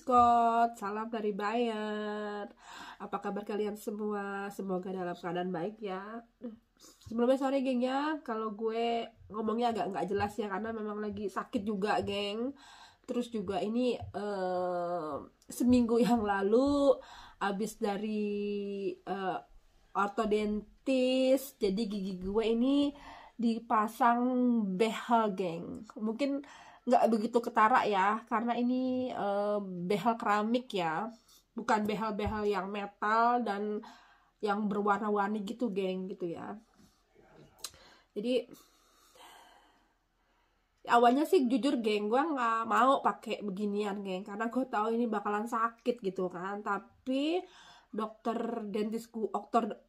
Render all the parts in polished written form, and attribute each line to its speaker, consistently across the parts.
Speaker 1: Scott, salam dari Bayer. Apa kabar kalian semua? Semoga dalam keadaan baik ya. Sebelumnya sorry geng ya, kalau gue ngomongnya agak nggak jelas ya, karena memang lagi sakit juga geng. Terus juga ini seminggu yang lalu abis dari ortodontis, jadi gigi gue ini dipasang behel geng. Mungkin nggak begitu ketara ya, karena ini behel keramik ya, bukan behel-behel yang metal dan yang berwarna-warni gitu geng, gitu ya. Jadi awalnya sih jujur geng, gue nggak mau pakai beginian geng, karena gue tahu ini bakalan sakit gitu kan. Tapi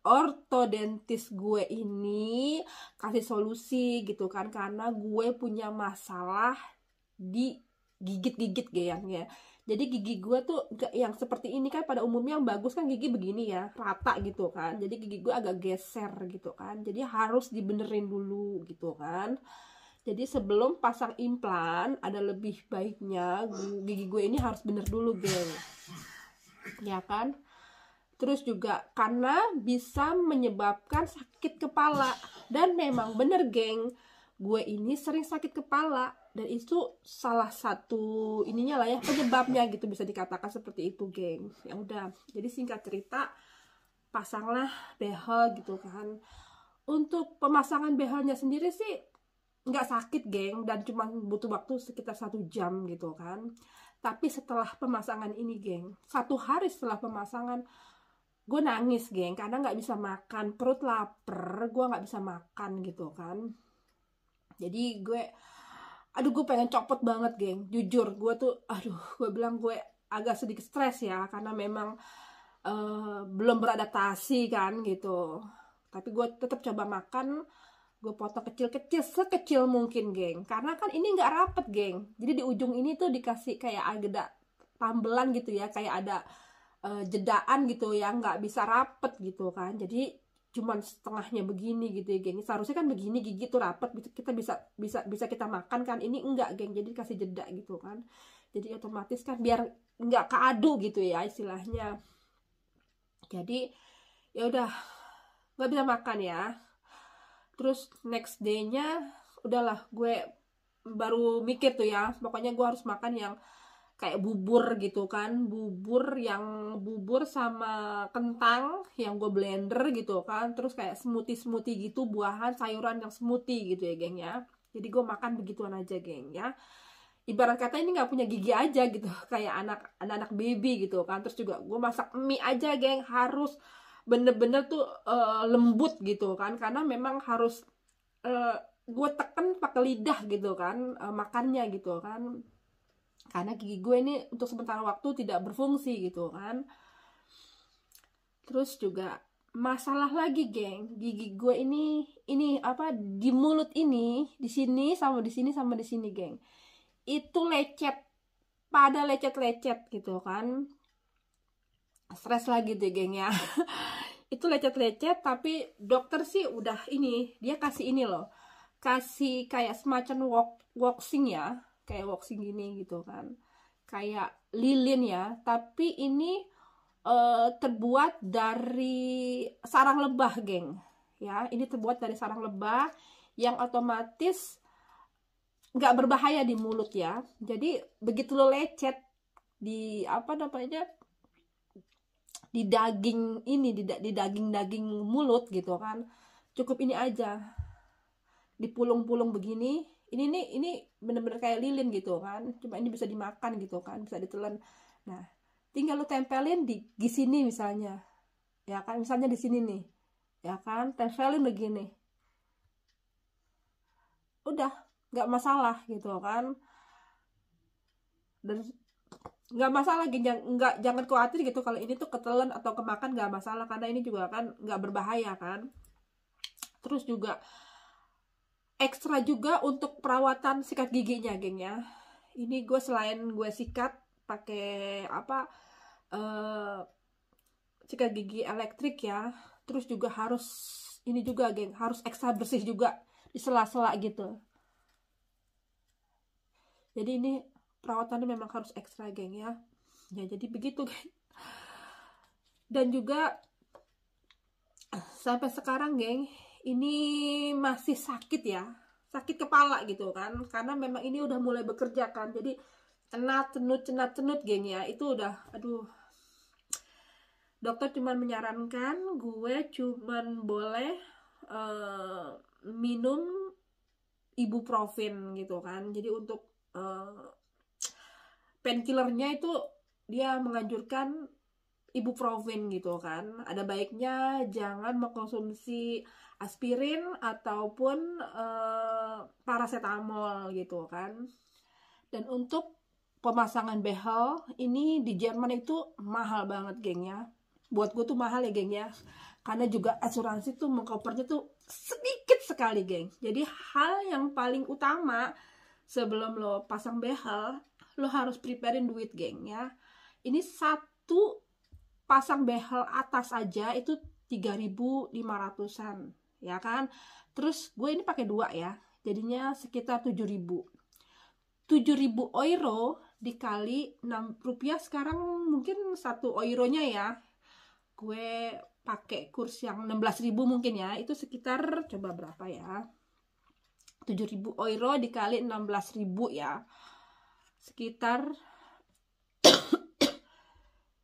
Speaker 1: ortodentis gue ini kasih solusi gitu kan, karena gue punya masalah di gigit-gigit geng ya. Jadi gigi gue tuh yang seperti ini kan, pada umumnya yang bagus kan gigi begini ya, rata gitu kan. Jadi gigi gue agak geser gitu kan, jadi harus dibenerin dulu gitu kan. Jadi sebelum pasang implan, ada lebih baiknya gigi gue ini harus bener dulu geng, ya kan. Terus juga karena bisa menyebabkan sakit kepala, dan memang bener geng, gue ini sering sakit kepala, dan itu salah satu ininya lah ya, penyebabnya gitu, bisa dikatakan seperti itu geng. Ya udah, jadi singkat cerita pasanglah behel gitu kan. Untuk pemasangan behelnya sendiri sih nggak sakit geng, dan cuma butuh waktu sekitar 1 jam gitu kan. Tapi setelah pemasangan ini geng, 1 hari setelah pemasangan, gue nangis geng, karena nggak bisa makan, perut lapar, gue nggak bisa makan gitu kan. Jadi gue pengen copot banget geng, jujur gue tuh gue bilang gue agak sedikit stres ya, karena memang belum beradaptasi kan gitu. Tapi gue tetap coba makan, gue potong kecil-kecil sekecil mungkin geng, karena kan ini nggak rapet geng. Jadi di ujung ini tuh dikasih kayak ada tambelan gitu ya, kayak ada jedaan gitu ya, nggak bisa rapet gitu kan. Jadi cuman setengahnya begini gitu ya geng. Seharusnya kan begini gigi tuh rapet, kita bisa kita makan kan. Ini enggak geng, jadi kasih jeda gitu kan. Jadi otomatis kan biar nggak keadu gitu ya istilahnya. Jadi ya udah nggak bisa makan ya. Terus next day-nya udahlah, gue baru mikir tuh ya, pokoknya gue harus makan yang kayak bubur gitu kan, bubur sama kentang yang gue blender gitu kan. Terus kayak smoothie gitu, buahan sayuran yang smoothie gitu ya geng ya. Jadi gue makan begituan aja geng ya, ibarat kata ini nggak punya gigi aja gitu, kayak anak baby gitu kan. Terus juga gue masak mie aja geng, harus bener-bener tuh lembut gitu kan, karena memang harus gue tekan pakai lidah gitu kan, makannya gitu kan, karena gigi gue ini untuk sementara waktu tidak berfungsi gitu kan. Terus juga masalah lagi geng, gigi gue ini apa, di mulut ini, di sini sama di sini sama di sini geng, itu lecet, pada lecet-lecet gitu kan. Stres lagi deh geng ya. Itu lecet-lecet, tapi dokter sih udah ini, dia kasih ini loh, kasih kayak semacam waxing ya, kayak waxing gini gitu kan, kayak lilin ya, tapi ini terbuat dari sarang lebah geng ya. Ini terbuat dari sarang lebah yang otomatis nggak berbahaya di mulut ya. Jadi begitu lo lecet di apa namanya, di daging ini, di daging mulut gitu kan, cukup ini aja, dipulung-pulung begini. Ini bener-bener kayak lilin gitu kan, cuma ini bisa dimakan gitu kan, bisa ditelan. Nah tinggal lo tempelin di sini misalnya ya kan, misalnya di sini nih ya kan, tempelin begini, udah nggak masalah gitu kan. Dan nggak masalah, jangan khawatir gitu kalau ini tuh ketelan atau kemakan, nggak masalah, karena ini juga kan nggak berbahaya kan. Terus juga ekstra juga untuk perawatan sikat giginya geng ya. Ini gue selain gue sikat pakai apa, sikat gigi elektrik ya, terus juga harus ini juga geng, harus ekstra bersih juga di sela-sela gitu. Jadi ini perawatannya memang harus ekstra geng ya. Ya jadi begitu geng. Dan juga sampai sekarang geng, ini masih sakit ya, sakit kepala gitu kan, karena memang ini udah mulai bekerja kan, jadi cenat cenut geng ya, itu udah aduh. Dokter cuman menyarankan gue cuman boleh minum ibuprofen gitu kan. Jadi untuk painkillernya itu dia menganjurkan ibuprofen gitu kan. Ada baiknya jangan mengkonsumsi aspirin ataupun paracetamol gitu kan. Dan untuk pemasangan behel ini di Jerman itu mahal banget geng ya. Buat gue tuh mahal ya geng ya, karena juga asuransi tuh mengcovernya tuh sedikit sekali geng. Jadi hal yang paling utama sebelum lo pasang behel, lo harus preparein duit geng ya. Ini satu pasang behel atas aja itu 3.500-an ya kan. Terus gue ini pakai 2 ya, jadinya sekitar 7.000 euro dikali 6 rupiah sekarang mungkin 1 euronya ya. Gue pakai kurs yang 16.000 mungkin ya, itu sekitar coba berapa ya, 7.000 euro dikali 16.000 ya, sekitar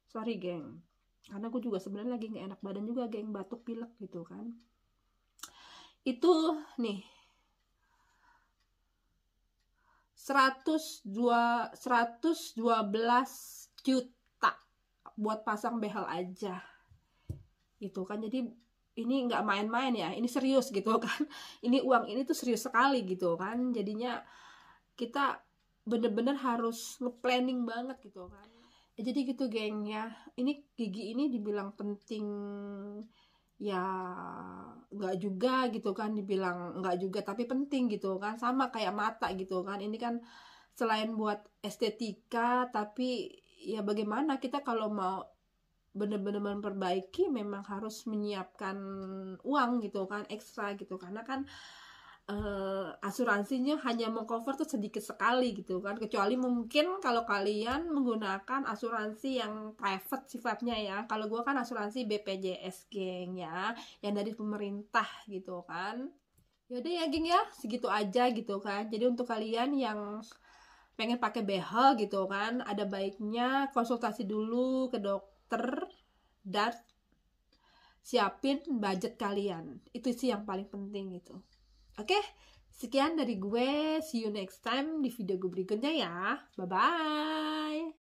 Speaker 1: sorry geng, karena gue juga sebenarnya lagi nggak enak badan juga geng, batuk pilek gitu kan. Itu nih 112 juta buat pasang behel aja gitu kan. Jadi ini nggak main-main ya, ini serius gitu kan. Ini uang ini tuh serius sekali gitu kan. Jadinya kita bener-bener harus nge-planning banget gitu kan. Ya, jadi gitu geng ya. Ini gigi ini dibilang penting ya nggak juga gitu kan, dibilang nggak juga tapi penting gitu kan. Sama kayak mata gitu kan. Ini kan selain buat estetika, tapi ya bagaimana kita kalau mau bener-bener memperbaiki memang harus menyiapkan uang gitu kan, ekstra gitu, karena kan asuransinya hanya mengcover tuh sedikit sekali gitu kan, kecuali mungkin kalau kalian menggunakan asuransi yang private sifatnya ya. Kalau gue kan asuransi BPJS geng ya, yang dari pemerintah gitu kan. Yaudah ya geng ya, segitu aja gitu kan. Jadi untuk kalian yang pengen pakai behel gitu kan, ada baiknya konsultasi dulu ke dokter dan siapin budget kalian. Itu sih yang paling penting gitu. Oke, sekian dari gue. See you next time di video gue berikutnya ya. Bye-bye.